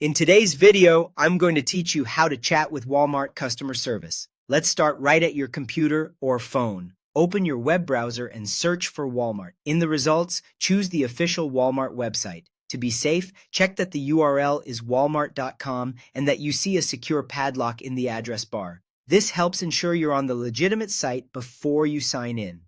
In today's video, I'm going to teach you how to chat with Walmart customer service. Let's start right at your computer or phone. Open your web browser and search for Walmart. In the results, choose the official Walmart website. To be safe, check that the URL is walmart.com and that you see a secure padlock in the address bar. This helps ensure you're on the legitimate site before you sign in.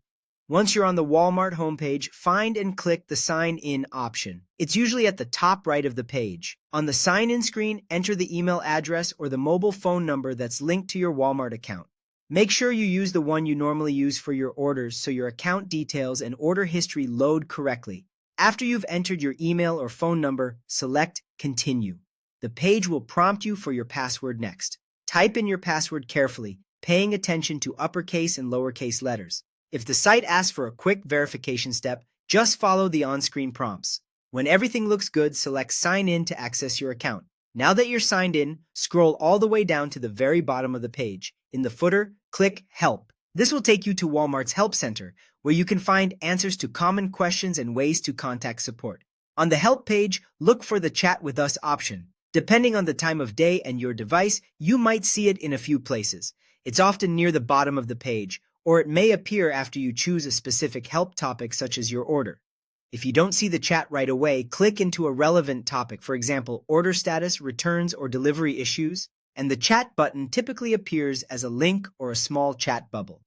Once you're on the Walmart homepage, find and click the Sign In option. It's usually at the top right of the page. On the Sign In screen, enter the email address or the mobile phone number that's linked to your Walmart account. Make sure you use the one you normally use for your orders so your account details and order history load correctly. After you've entered your email or phone number, select Continue. The page will prompt you for your password next. Type in your password carefully, paying attention to uppercase and lowercase letters. If the site asks for a quick verification step, just follow the on-screen prompts. When everything looks good, select Sign In to access your account. Now that you're signed in, scroll all the way down to the very bottom of the page. In the footer, click Help. This will take you to Walmart's Help Center, where you can find answers to common questions and ways to contact support. On the Help page, look for the Chat with Us option. Depending on the time of day and your device, you might see it in a few places. It's often near the bottom of the page, or it may appear after you choose a specific help topic such as your order. If you don't see the chat right away, click into a relevant topic, for example, order status, returns, or delivery issues, and the chat button typically appears as a link or a small chat bubble.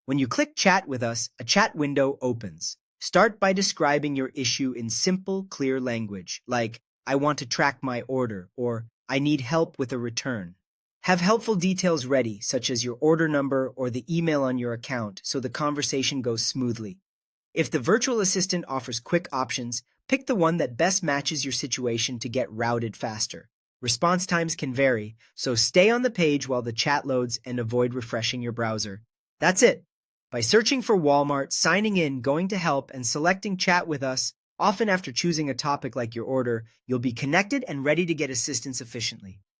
When you click Chat with Us, a chat window opens. Start by describing your issue in simple, clear language, like, I want to track my order, or I need help with a return. Have helpful details ready, such as your order number or the email on your account, so the conversation goes smoothly. If the virtual assistant offers quick options, pick the one that best matches your situation to get routed faster. Response times can vary, so stay on the page while the chat loads and avoid refreshing your browser. That's it. By searching for Walmart, signing in, going to Help, and selecting Chat with Us, often after choosing a topic like your order, you'll be connected and ready to get assistance efficiently.